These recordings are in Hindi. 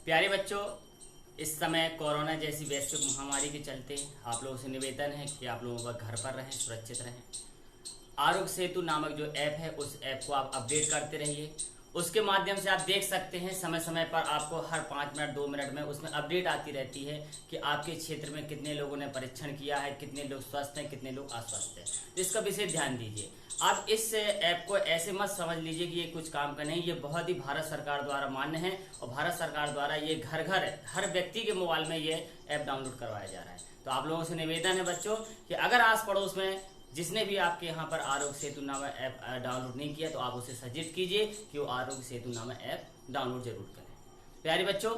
प्यारे बच्चों, इस समय कोरोना जैसी वैश्विक महामारी के चलते आप लोगों से निवेदन है कि आप लोगों का घर पर रहें, सुरक्षित रहें। आरोग्य सेतु नामक जो ऐप है उस ऐप को आप अपडेट करते रहिए। उसके माध्यम से आप देख सकते हैं समय समय पर आपको हर 5 मिनट 2 मिनट में उसमें अपडेट आती रहती है कि आपके क्षेत्र में कितने लोगों ने परीक्षण किया है, कितने लोग स्वस्थ हैं, कितने लोग अस्वस्थ हैं। तो इसका विशेष ध्यान दीजिए। आप इस ऐप को ऐसे मत समझ लीजिए कि ये कुछ काम का नहीं, ये बहुत ही भारत सरकार द्वारा मान्य है और भारत सरकार द्वारा ये घर घर हर व्यक्ति के मोबाइल में ये ऐप डाउनलोड करवाया जा रहा है। तो आप लोगों से निवेदन है बच्चों कि अगर आस पड़ोस में जिसने भी आपके यहाँ पर आरोग्य सेतु नामक ऐप डाउनलोड नहीं किया तो आप उसे सजेस्ट कीजिए कि वो आरोग्य सेतु नामक ऐप डाउनलोड जरूर करें। प्यारे बच्चों,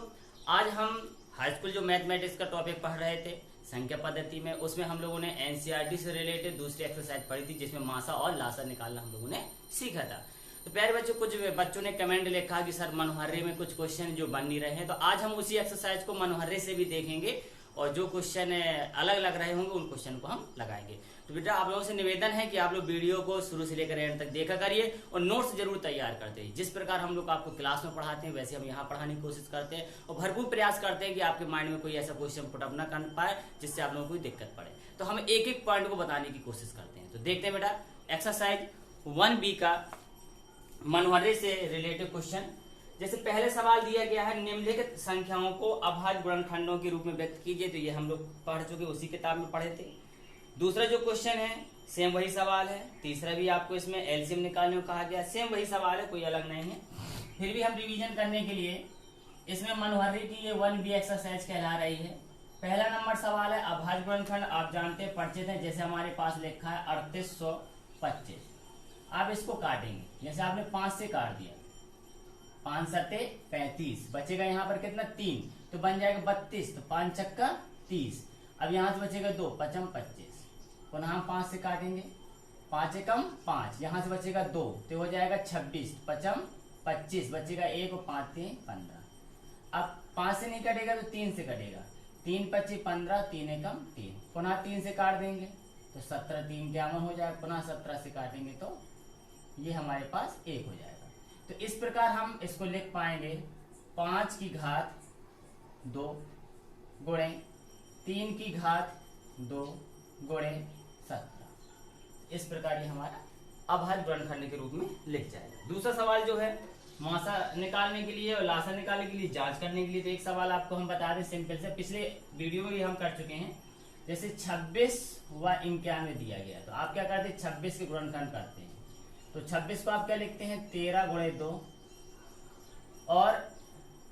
आज हम हाई स्कूल जो मैथमेटिक्स का टॉपिक पढ़ रहे थे संख्या पद्धति में, उसमें हम लोगों ने एनसीईआरटी से रिलेटेड दूसरी एक्सरसाइज पढ़ी थी जिसमें मासा और लासा निकालना हम लोगों ने सीखा था। तो प्यारे बच्चों, कुछ बच्चों ने कमेंट लिखा कि सर मनोहर्रे में कुछ क्वेश्चन जो बन नहीं रहे हैं, तो आज हम उसी एक्सरसाइज को मनोहर्रे से भी देखेंगे और जो क्वेश्चन अलग लग रहे होंगे उन क्वेश्चन को हम लगाएंगे। तो बेटा आप लोगों से निवेदन है कि आप लोग वीडियो को शुरू से लेकर एंड तक देखा करिए और नोट्स जरूर तैयार करते हैं। जिस प्रकार हम लोग आपको क्लास में पढ़ाते हैं वैसे हम यहाँ पढ़ाने की कोशिश करते हैं और भरपूर प्रयास करते हैं कि आपके माइंड में कोई ऐसा क्वेश्चन पुटअप ना कर पाए जिससे आप लोगों को कोई दिक्कत पड़े। तो हम एक एक पॉइंट को बताने की कोशिश करते हैं। तो देखते हैं बेटा एक्सरसाइज 1B का मनोहर्रे से रिलेटेड क्वेश्चन। जैसे पहले सवाल दिया गया है, निम्नलिखित संख्याओं को अभाज्य गुणनखंडों के रूप में व्यक्त कीजिए। तो ये हम लोग पढ़ चुके, उसी किताब में पढ़े थे। दूसरा जो क्वेश्चन है सेम वही सवाल है। तीसरा भी आपको इसमें एलसीएम निकालने को कहा गया, सेम वही सवाल है, कोई अलग नहीं है। फिर भी हम रिवीजन करने के लिए इसमें मनोहर्रे की ये 1B एक्सरसाइज कहला रही है। पहला नंबर सवाल है अभाज्य गुणनखंड, आप जानते हैं परिचित है। जैसे हमारे पास लिखा है 3825। आप इसको काटेंगे, जैसे आपने 5 से काट दिया, 5 सत्ते 35, बचेगा यहाँ पर कितना 3, तो बन जाएगा 32, तो 5 चक्का 30। अब यहाँ से बचेगा 2, 5 25, पुनः हम 5 से काटेंगे, 5 एकम 5, यहाँ से बचेगा 2, तो हो जाएगा 26, 5 25, बचेगा 1 और 5 3 15। अब 5 से नहीं कटेगा तो 3 से कटेगा, 3 25 15, 3 एकम 3, पुनः 3 से काट देंगे तो 17 3 51 हो जाएगा, पुनः 17 से काटेंगे तो ये हमारे पास 1 हो जाएगा। तो इस प्रकार हम इसको लिख पाएंगे 5 की घात 2 गुणे 3 की घात 2 गुणे 17। इस प्रकार ये हमारा अभाज्य गुणनखंड के रूप में लिख जाएगा। दूसरा सवाल जो है मासा निकालने के लिए और लासा निकालने के लिए, जांच करने के लिए, तो एक सवाल आपको हम बता दें सिंपल से, पिछले वीडियो में भी हम कर चुके हैं। जैसे 26 व 91 दिया गया तो आप क्या करते हैं, 26 के गुणनखंड करते हैं। तो 26 को आप क्या लिखते हैं 13 गुणे 2 और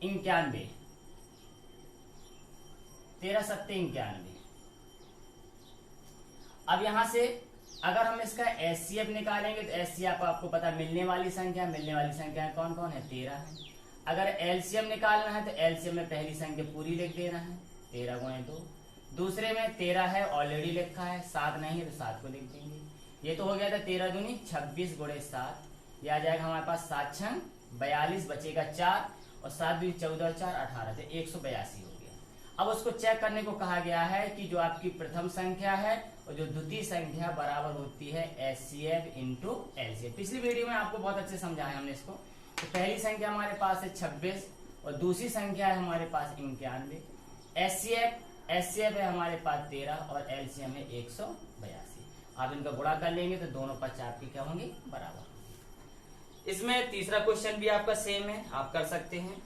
91, 13 सत्ते 91। अब यहां से अगर हम इसका एचसीएफ निकालेंगे तो एचसीएफ आपको पता मिलने वाली संख्या कौन कौन है, 13 है। अगर एलसीएम निकालना है तो एलसीएम में पहली संख्या पूरी लिख देना है, 13 गुणे 2। दूसरे में 13 है ऑलरेडी लिखा है, 7 नहीं है तो 7 को लिख देंगे। ये तो हो गया था 13 दूनी 26 गुणे 7, ये आ जाएगा हमारे पास 7 छंग 42, बचेगा 4 और 7 दूनी 14 और 4 18, तो 182 हो गया। अब उसको चेक करने को कहा गया है कि जो आपकी प्रथम संख्या है और जो द्वितीय संख्या बराबर होती है एचसीएफ इंटू एलसीएफ। पिछली वीडियो में आपको बहुत अच्छे समझाया हमने इसको। तो पहली संख्या हमारे पास है 26 और दूसरी संख्या है हमारे पास 91। एचसीएफ है हमारे पास 13 और एलसीएम है 182। आप इनका गुणा कर लेंगे तो दोनों पक्ष आपके क्या होंगे, बराबर। इसमें तीसरा क्वेश्चन भी आपका सेम है, आप कर सकते हैं।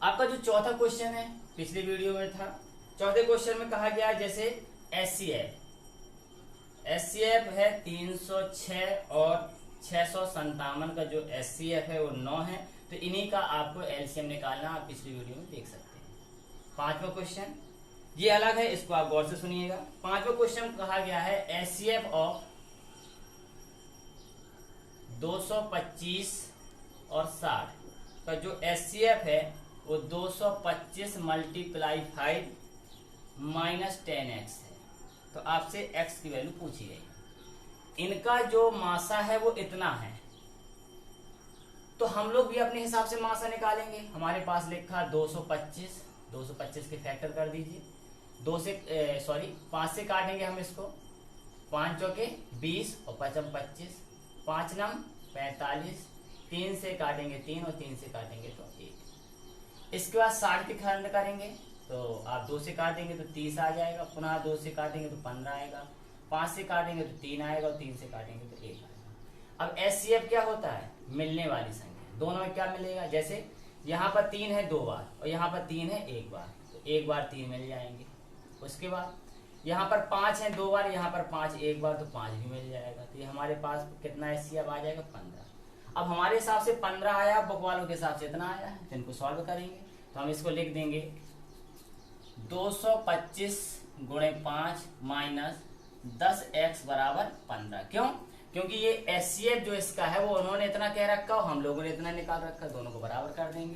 आपका जो चौथा क्वेश्चन है पिछले वीडियो में था, चौथे क्वेश्चन में कहा गया जैसे एचसीएफ है 306 और 657 का जो एचसीएफ है वो 9 है, तो इन्हीं का आपको एलसीएम निकालना आप पिछली वीडियो में देख सकते हैं। पांचवा क्वेश्चन ये अलग है, इसको आप गौर से सुनिएगा। पांचवा क्वेश्चन कहा गया है एचसीएफ ऑफ 225 और 60 का जो एचसीएफ है वो 225 मल्टीप्लाई 5 माइनस 10x है। तो आपसे x की वैल्यू पूछी गई। इनका जो मासा है वो इतना है, तो हम लोग भी अपने हिसाब से मासा निकालेंगे। हमारे पास लिखा 225, 225 के फैक्टर कर दीजिए। 5 से काटेंगे हम इसको, 5 चौके 20 और 5 25, 5 नम 45, 3 से काटेंगे 3 और 3 से काटेंगे तो 1। इसके बाद 60 के खंड करेंगे तो आप 2 से काट देंगे तो 30 आ जाएगा, पुनः 2 से काटेंगे तो 15 आएगा, 5 से काटेंगे तो 3 आएगा और 3 से काटेंगे तो 1 आएगा। अब एचसीएफ क्या होता है? मिलने वाली संख्या। दोनों में क्या मिलेगा? जैसे यहाँ पर 3 है 2 बार और यहाँ पर 3 है 1 बार, तो 1 बार 3 मिल जाएंगे। उसके बाद यहाँ पर 5 है 2 बार, यहाँ पर 5 1 बार, तो 5 भी मिल जाएगा। तो ये हमारे पास कितना एचसीएफ आ जाएगा? 15। अब हमारे हिसाब से 15 आया, बुक वालों के हिसाब से इतना आया है, तो इनको सॉल्व करेंगे तो हम इसको लिख देंगे 225 गुणे 5 माइनस 10x बराबर 15। क्यों? क्योंकि ये एचसीएफ जो इसका है वो उन्होंने इतना कह रखा और हम लोगों ने इतना निकाल रखा, दोनों को बराबर कर देंगे।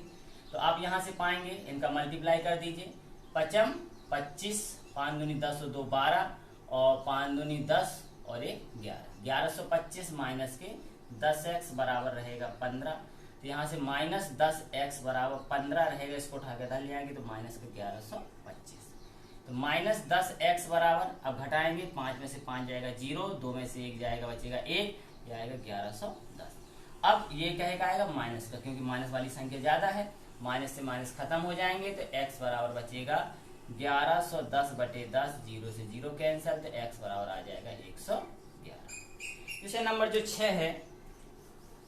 तो आप यहां से पाएंगे, इनका मल्टीप्लाई कर दीजिए। 5 25, 5 दूनी 10 और 2 12 और 5 दूनी 10 और 1 11। 1125 माइनस के 10x बराबर रहेगा 15। तो यहाँ से माइनस 10x बराबर 15 रहेगा, इसको उठा के डाल जाएंगे तो माइनस के 1125। तो माइनस 10x बराबर, अब घटाएंगे 5 में से 5 जाएगा 0, 2 में से 1 जाएगा बचेगा 1, ये आएगा 1110। अब ये कहेगा आएगा माइनस का, क्योंकि माइनस वाली संख्या ज्यादा है, माइनस से माइनस खत्म हो जाएंगे तो x बराबर बचेगा 1110 बटे 10, 0 से 0 कैंसिल, तो x बराबर आ जाएगा 111। क्वेश्चन नंबर जो 6 है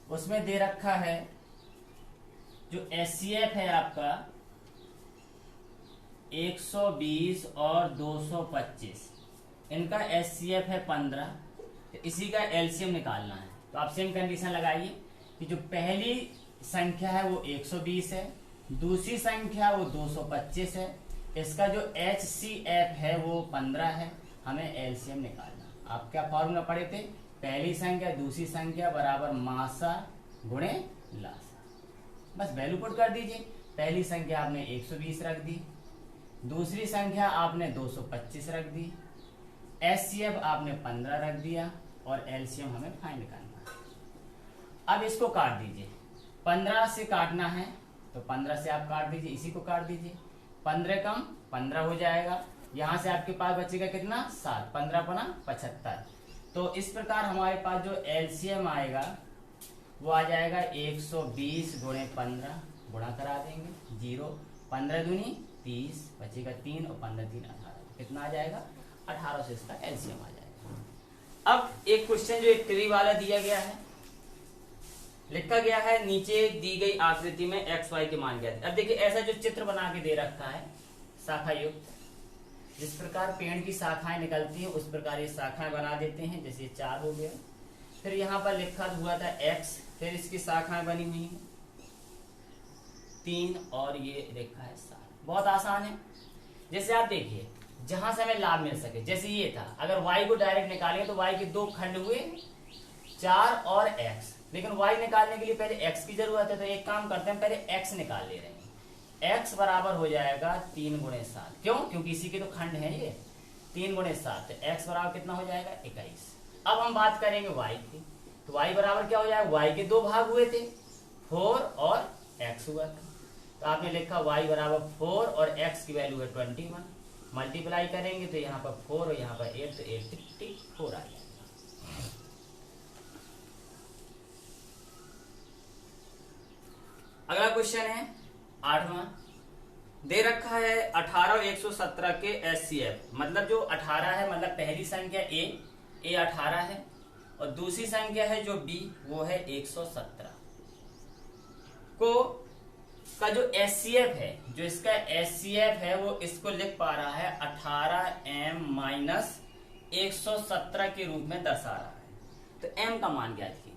उसमें दे रखा है जो एचसीएफ है आपका 120 और 225, इनका एचसीएफ है 15, तो इसी का एलसीएम निकालना है। तो आप सेम कंडीशन लगाइए कि जो पहली संख्या है वो 120 है, दूसरी संख्या वो 225 है, इसका जो एचसीएफ है वो 15 है, हमें एलसीएम निकालना। आप क्या फॉर्मूला पढ़े थे? पहली संख्या दूसरी संख्या बराबर मासा गुणे लासा। बस वैल्यू पुट कर दीजिए। पहली संख्या आपने 120 रख दी, दूसरी संख्या आपने 225 रख दी, एचसीएफ आपने 15 रख दिया और एलसीएम हमें फाइंड करना है। अब इसको काट दीजिए, 15 से काटना है तो 15 से आप काट दीजिए, इसी को काट दीजिए, 15 कम 15 हो जाएगा। यहां से आपके पास बचेगा कितना? 7, 15 पना 75। तो इस प्रकार हमारे पास जो एलसीएम आएगा वो आ जाएगा 120 गुणे 15, गुणा करा देंगे 0, 15 दूनी 30, बचेगा 3 और 15 3 18, कितना आ जाएगा? 18 से इसका एलसीएम आ जाएगा। अब एक क्वेश्चन जो एक ट्री वाला दिया गया है, लिखा गया है नीचे दी गई आकृति में एक्स वाई के मान ज्ञात। अब देखिए ऐसा जो चित्र बना के दे रखा है शाखा युक्त, जिस प्रकार पेड़ की शाखाएं निकलती हैं उस प्रकार ये शाखाएं बना देते हैं। जैसे 4 हो गया, फिर यहाँ पर लिखा हुआ था x, फिर इसकी शाखाएं बनी हुई हैं 3 और ये लिखा है 7। बहुत आसान है। जैसे आप देखिए जहां से हमें लाभ मिल सके, जैसे ये था, अगर y को डायरेक्ट निकालेंगे तो y के 2 खंड हुए 4 और x, लेकिन y निकालने के लिए पहले x की जरूरत है, तो एक काम करते हैं पहले x निकाल ले रहे हैं। x बराबर हो जाएगा 3 गुणे 7, क्यों? क्योंकि इसी के तो खंड है ये, 3 गुणे 7, तो x बराबर कितना हो जाएगा? 21। अब हम बात करेंगे y की, तो y बराबर क्या हो जाएगा? y के 2 भाग हुए थे, 4 और x हुआ था, तो आपने लिखा y बराबर 4 और x की वैल्यू है 21, मल्टीप्लाई करेंगे तो यहाँ पर 4 और यहाँ पर 8, तो 84 आ जाएगा। अगला क्वेश्चन है 8वां, दे रखा है 18 और 117 के एचसीएफ, मतलब जो 18 है, मतलब पहली संख्या a 18 है और दूसरी संख्या है जो b वो है 117 को का जो एचसीएफ है, जो इसका एचसीएफ है वो इसको लिख पा रहा है 18m माइनस 117 के रूप में दर्शा रहा है। तो m का मान ज्ञात कीजिए।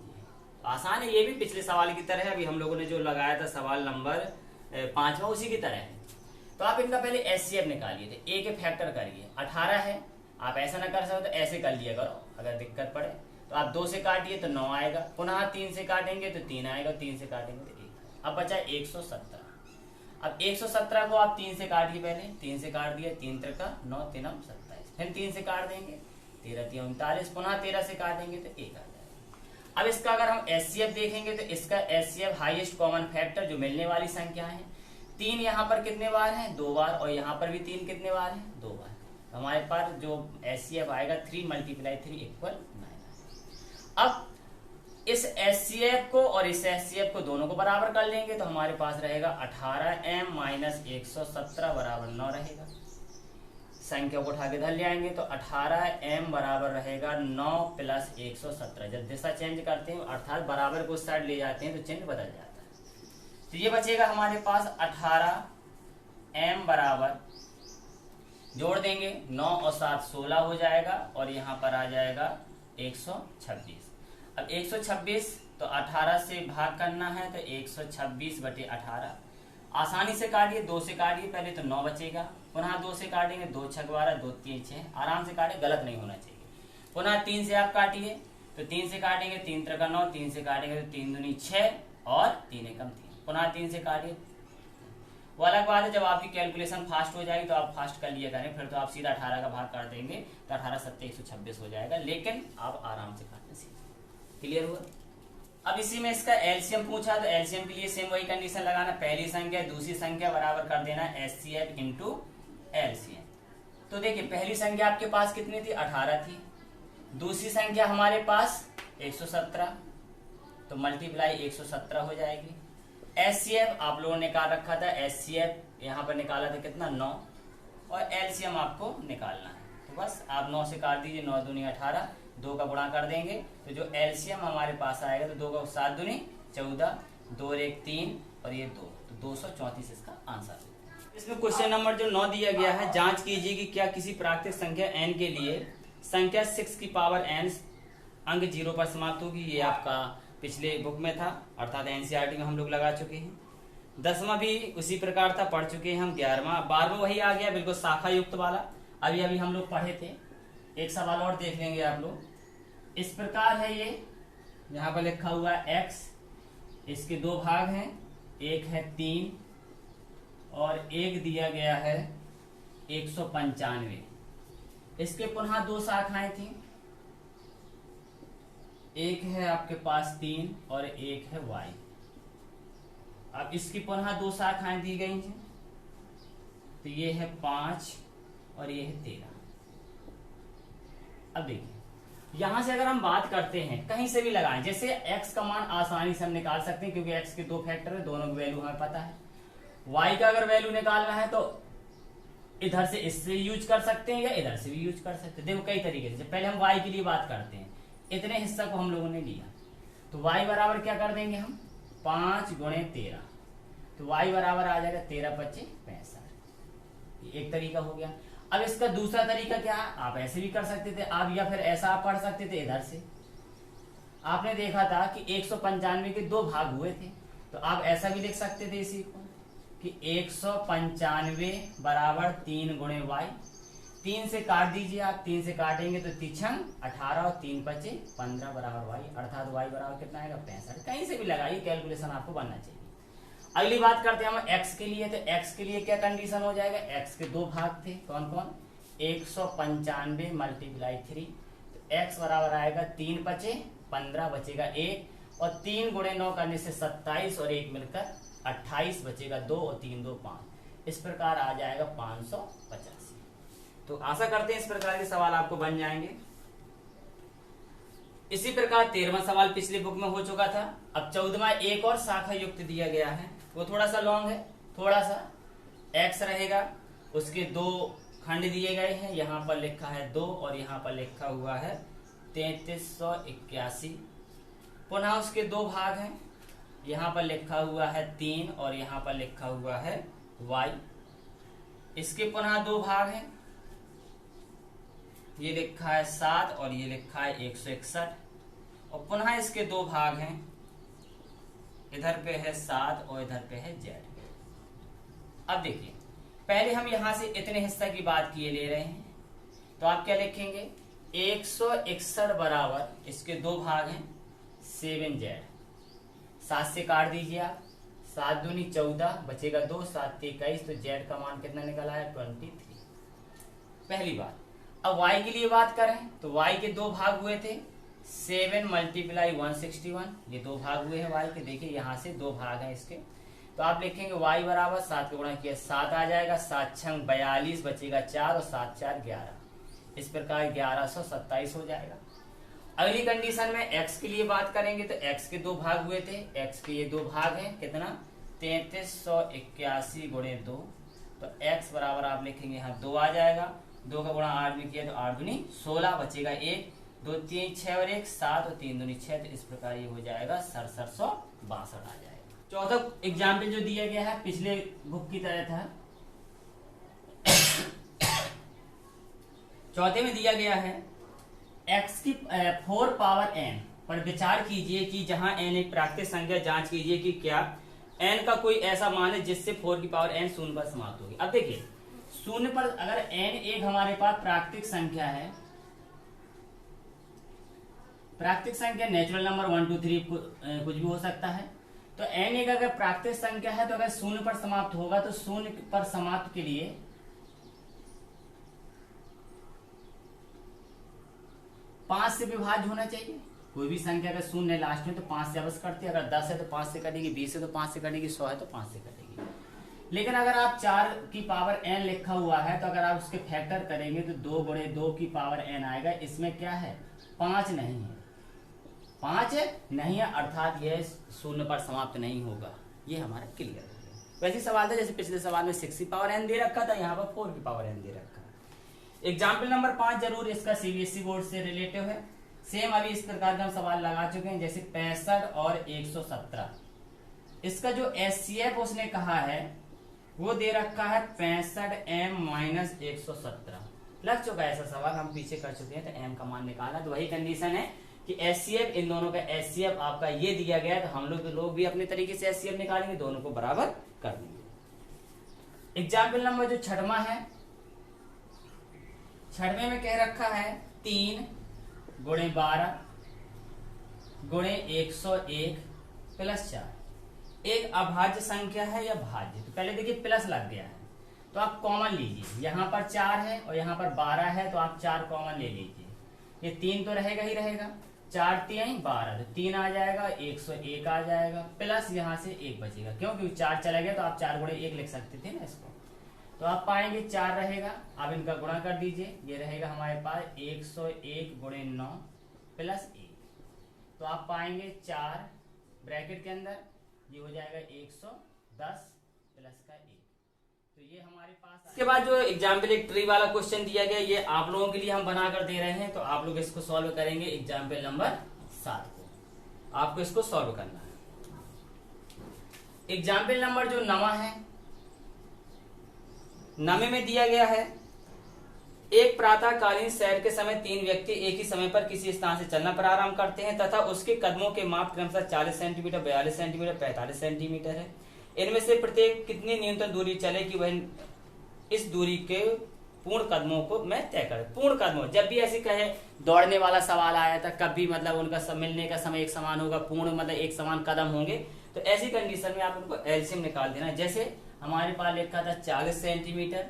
आसान है, ये भी पिछले सवाल की तरह है, अभी हम लोगों ने जो लगाया था सवाल नंबर 5वां उसी की तरह है। तो आप इनका पहले एचसीएफ निकालिए, तो a के फैक्टर करिए। 18 है, आप ऐसा ना कर सकते तो ऐसे कर लिया करो, अगर दिक्कत पड़े तो आप 2 से काटिए तो 9 आएगा, पुनः 3 से काटेंगे तो 3 आएगा, 3 से काटेंगे तो 1। अब बचा 117। अब 117 को आप 3 से काटिए, पहले 3 से काट दिया, 3 त्रिका 9, 3 27, फिर 3 से काट देंगे 13 3 39, पुनः 13 से काटेंगे तो 1 आ जाएगा। अब इसका अगर हम एचसीएफ देखेंगे तो इसका एचसीएफ हाईएस्ट कॉमन फैक्टर जो मिलने वाली संख्या है, 3 यहाँ पर कितने बार है? 2 बार, और यहाँ पर भी 3 कितने बार है? 2 बार। तो हमारे पास जो एचसीएफ आएगा 3 × 3 = 9। अब इस HCF को और इस HCF को दोनों को बराबर कर लेंगे तो हमारे पास रहेगा 18m माइनस 117 बराबर 9 रहेगा। संख्या को उठा के इधर ले आएंगे तो 18m बराबर रहेगा 9 प्लस 117। जब दिशा चेंज करते हैं अर्थात बराबर को उस साइड ले जाते हैं तो चिन्ह बदल जाता है। तो ये बचेगा हमारे पास 18m बराबर, जोड़ देंगे 9 और 7 16 हो जाएगा और यहाँ पर आ जाएगा 126। अब 126 तो 18 से भाग करना है तो 126 बटे 18। आसानी से काटिए, 2 से काटिए पहले तो 9 बचेगा, पुनः 2 से काटेंगे 2 छक 12, 2 3 6, आराम से काटे, गलत नहीं होना चाहिए। पुनः 3 से आप काटिए तो 3 से काटेंगे 3 त्रिका 9, 3 से काटेंगे तो 3 दूनी 6 और 3 एकम 3, पुनः 3 से काटिए। वो अलग बात है, जब आपकी कैलकुलेशन फास्ट हो जाएगी तो आप फास्ट कर लिया करें, फिर तो आप सीधा 18 का भाग कर देंगे तो 18 7 126 हो जाएगा, लेकिन आप आराम से काटना सीखिए। क्लियर हुआ? अब इसी में इसका एलसीएम पूछा तो एलसीएम के लिए सेम वही कंडीशन लगाना, पहली संख्या दूसरी संख्या बराबर कर देना HCF इंटू एलसीएम। तो देखिए पहली संख्या आपके पास कितनी थी, 18 थी, दूसरी संख्या हमारे पास 117, तो मल्टीप्लाई 117 हो जाएगी। HCF आप लोगों ने निकाल रखा था, HCF यहाँ पर निकाला था कितना 9, और एलसीएम आपको निकालना है। तो बस आप 9 से काट दीजिए, 9 दूनी 18, 2 का गुणा कर देंगे तो जो एलसीएम हमारे पास आएगा तो 2 का 7 दूनी 14, 2 1 3 और ये 2, तो 234 इसका आंसर है। इसमें क्वेश्चन नंबर जो 9 दिया गया है, जांच कीजिए कि क्या किसी प्राकृतिक संख्या n के लिए संख्या 6 की पावर n अंक 0 पर समाप्त होगी। ये आपका पिछले बुक में था, अर्थात एनसीईआरटी में हम लोग लगा चुके हैं। 10वां भी उसी प्रकार था, पढ़ चुके हैं हम। 11वां 12वां वही आ गया, बिल्कुल शाखा युक्त वाला, अभी हम लोग पढ़े थे। एक सवाल और देख लेंगे आप लोग। इस प्रकार है ये, यहाँ पर लिखा हुआ है x, इसके 2 भाग हैं, एक है 3 और एक दिया गया है 195। इसके पुनः 2 शाखाएं थी, एक है आपके पास 3 और एक है y। अब इसकी पुनः 2 शाखाएं दी गई हैं, तो ये है 5 और ये है 13। अब देखिए यहां से अगर हम बात करते हैं, कहीं से भी लगाएं, जैसे x का मान आसानी से हम निकाल सकते हैं क्योंकि x के 2 फैक्टर है, दोनों की वैल्यू हमें पता है। y का अगर वैल्यू निकालना है तो इधर से इससे यूज कर सकते हैं या इधर से भी यूज कर सकते हैं। देखो कई तरीके से, पहले हम y के लिए बात करते हैं। इतने हिस्सा को हम लोगों ने लिया तो y बराबर क्या कर देंगे हम, 5 गुणे 13, तो y बराबर आ जाएगा 13 25 65। एक तरीका हो गया। अब इसका दूसरा तरीका क्या है, आप ऐसे भी कर सकते थे आप, या फिर ऐसा आप पढ़ सकते थे इधर से। आपने देखा था कि 195 के 2 भाग हुए थे, तो आप ऐसा भी लिख सकते थे इसी को कि 195 बराबर 3 गुणे y। 3 से काट दीजिए आप, 3 से काटेंगे तो 3 18 और 3 25 15 बराबर y, अर्थात y बराबर कितना आएगा 65। कहीं से भी लगाइए, कैलकुलेशन आपको बनना चाहिए। अगली बात करते हैं हम x के लिए। तो x के लिए क्या कंडीशन हो जाएगा, x के 2 भाग थे, कौन कौन, 195 मल्टीप्लाई 3, तो x बराबर आएगा 3 25 15 बचेगा 1, और 3 गुणे 9 करने से 27 और 1 मिलकर 28 बचेगा 2 और 3 2 5। इस प्रकार आ जाएगा 585। तो आशा करते हैं इस प्रकार के सवाल आपको बन जाएंगे। इसी प्रकार 13वां सवाल पिछले बुक में हो चुका था। अब 14वां एक और शाखा युक्त दिया गया है, वो थोड़ा सा लॉन्ग है, थोड़ा सा x रहेगा, उसके 2 खंड दिए गए हैं, यहाँ पर लिखा है 2 और यहाँ पर लिखा हुआ है 3381। पुनः उसके 2 भाग हैं, यहाँ पर लिखा हुआ है 3 और यहाँ पर लिखा हुआ है y। इसके पुनः 2 भाग हैं, ये लिखा है 7 और ये लिखा है 161, और पुनः इसके 2 भाग हैं, इधर पे है 7 और इधर पे है z। अब देखिए पहले हम यहां से इतने हिस्सा की बात किए ले रहे हैं, तो आप क्या लिखेंगे, 161 बराबर इसके 2 भाग हैं 7z। 7 से काट दीजिए आप, 7 दूनी 14 बचेगा 2, 7 23, तो z का मान कितना निकला है 23। पहली बात। अब y के लिए बात करें तो y के 2 भाग हुए थे, 7 मल्टीप्लाई 161, ये 2 भाग हुए हैं y के। देखिए यहाँ से 2 भाग हैं इसके, तो आप लिखेंगे y बराबर 7 का गुणा किया 7 आ जाएगा, 7 6 42 बचेगा 4 और 7 4 11। इस प्रकार 1127 हो जाएगा। अगली कंडीशन में x के लिए बात करेंगे तो x के 2 भाग हुए थे, x के ये 2 भाग है, कितना 3381 गुणे 2, तो x बराबर आप लिखेंगे यहाँ 2 आ जाएगा, 2 का गुणा 8 में किया तो 8 दूनी 16 बचेगा 1, 2 3 6 और 1 7 और 3 दूनी 6, तो इस प्रकार ये हो जाएगा 6762 आ जाएगा। चौथा एग्जाम्पल जो दिया गया है पिछले बुक की तरह था। चौथे में दिया गया है x की 4 पावर n पर विचार कीजिए कि जहां n एक प्राकृतिक संख्या, जांच कीजिए कि क्या n का कोई ऐसा मान है जिससे 4 की पावर n शून्य पर समाप्त होगी। अब देखिए शून्य पर अगर n एक हमारे पास प्राकृतिक संख्या है, प्राकृतिक संख्या नेचुरल नंबर 1 2 3 कुछ भी हो सकता है, तो n एक अगर प्राकृतिक संख्या है तो अगर शून्य पर समाप्त होगा तो शून्य पर समाप्त के लिए 5 से विभाज्य होना चाहिए। कोई भी संख्या अगर शून्य लास्ट में तो 5 से अवश्य करती है, अगर 10 है तो 5 से कटेगी, 20 है तो 5 से कटेगी, 100 है तो 5 से कटेगी। लेकिन अगर आप 4 की पावर n लिखा हुआ है तो अगर आप उसके फैक्टर करेंगे तो 2 गुणे 2 की पावर n आएगा। इसमें क्या है 5 नहीं है, 5 नहीं है, अर्थात यह शून्य पर समाप्त नहीं होगा। ये हमारा क्लियर हो गया। वैसे सवाल था जैसे पिछले सवाल में 6 की पावर n दे रखा था, यहाँ पर 4 की पावर n दे रखा है। एग्जाम्पल नंबर 5 जरूर इसका सीबीएसई बोर्ड से रिलेटिव है। सेम अभी इस प्रकार का हम सवाल लगा चुके हैं, जैसे 65 और 117। इसका जो एचसीएफ उसने कहा है वो दे रखा है 65m माइनस 117। लग चुका है ऐसा सवाल, हम पीछे कर चुके हैं, तो m का मान निकालना। तो वही कंडीशन है कि एचसीएफ, इन दोनों का एचसीएफ आपका ये दिया गया है, तो हम लोग भी अपने तरीके से एचसीएफ निकालेंगे, दोनों को बराबर कर देंगे। एग्जाम्पल नंबर जो 6वां है, 6वें में कह रखा है 3 गुणे 12 गुणे 101 प्लस 4। एक अभाज्य संख्या है या भाज्य, तो पहले देखिए प्लस लग गया है तो आप कॉमन लीजिए। यहाँ पर 4 है और यहाँ पर 12 है तो आप 4 कॉमन ले लीजिए। ये 3 तो रहेगा ही रहेगा, 4 3 12, तो 3 आ जाएगा, 101 आ जाएगा, प्लस यहाँ से 1 बचेगा, क्योंकि 4 चला गया तो आप 4 गुणे 1 लिख सकते थे ना इसको। तो आप पाएंगे 4 रहेगा, आप इनका गुणा कर दीजिए, ये रहेगा हमारे पास 101 गुणे 9 प्लस 1, तो आप पाएंगे 4 ब्रैकेट के अंदर, ये हो जाएगा 110 प्लस का 1। तो ये हमारे पास। इसके बाद जो एग्जाम्पल एक ट्री वाला क्वेश्चन दिया गया, ये आप लोगों के लिए हम बनाकर दे रहे हैं, तो आप लोग इसको सॉल्व करेंगे। एग्जाम्पल नंबर 7 को आपको इसको सॉल्व करना है। एग्जाम्पल नंबर जो 9 है, 9 में दिया गया है एक प्रातःकालीन सैर के समय 3 व्यक्ति एक ही समय पर किसी स्थान से चलना प्रारंभ करते हैं तथा उसके कदमों के माप क्रमशः 40 सेंटीमीटर, 42 सेंटीमीटर, 45 सेंटीमीटर है। इनमें से प्रत्येक कितनी न्यूनतम दूरी चले कि वह इस दूरी के पूर्ण कदमों को मैं तय कर। पूर्ण कदमों, जब भी ऐसे कहे दौड़ने वाला सवाल आया था, कभी मतलब उनका मिलने का समय एक समान होगा, पूर्ण मतलब एक समान कदम होंगे, तो ऐसी कंडीशन में आप उनको एलसीएम निकाल देना। जैसे हमारे पास लिखा था 40 सेंटीमीटर,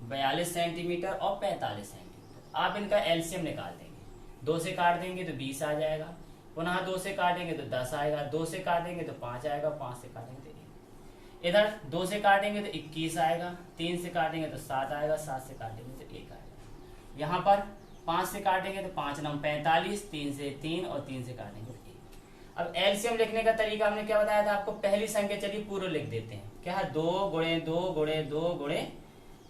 42 सेंटीमीटर और 45 सेंटीमीटर, आप इनका एलसीएम निकाल देंगे। 2 से काट देंगे तो 20 आ जाएगा, पुनः 2 से काटेंगे तो 10 आएगा, 2 से काटेंगे तो 5 आएगा, 5 से काटेंगे तो 1, इधर 2 से काटेंगे तो 21 आएगा, 3 से काटेंगे तो 7 आएगा, 7 से काटेंगे तो 1 आएगा। यहाँ पर 5 से काटेंगे तो 5 9 45, 3 से 3 और 3 से काटेंगे तो 1। अब एलसीएम लिखने का तरीका हमने क्या बताया था आपको, पहली संख्या चलिए पूर्व लिख देते हैं। क्या है 2 गुणे 2 गुणे 2 गुणे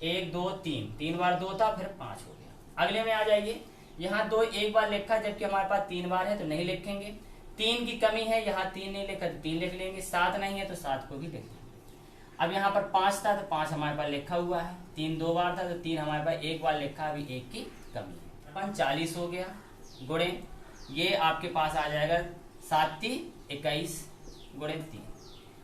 1 2 3, 3 बार 2 था, फिर 5 हो गया। अगले में आ जाइए, यहाँ 2 एक बार लिखा जबकि हमारे पास 3 बार है तो नहीं लिखेंगे। 3 की कमी है, यहाँ 3 नहीं लिखा तो 3 लिख लेंगे। 7 नहीं है तो 7 को भी लिख लेंगे। अब यहाँ पर 5 था तो 5 हमारे पास लिखा हुआ है, 3 2 बार था तो 3 हमारे पास 1 बार लिखा, अभी 1 की कमी है। अपन 40 हो गया गुणे, ये आपके पास आ जाएगा 7 3 21 गुणे 3।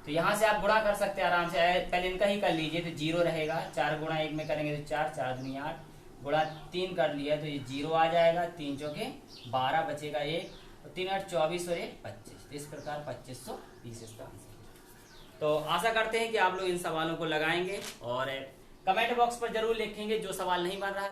तो यहाँ से आप गुणा कर सकते हैं आराम से, पहले इनका ही कर लीजिए तो 0 रहेगा, 4 गुणा 1 में करेंगे तो 4, 4 दूनी 8, गुणा 3 कर लिया तो ये 0 आ जाएगा, 3 चौके 12 बचेगा 1, और 3 8 24 और 1 25। तो इस प्रकार 2520 इसका आंसर। तो आशा करते हैं कि आप लोग इन सवालों को लगाएंगे और कमेंट बॉक्स पर जरूर लिखेंगे जो सवाल नहीं बन रहा है।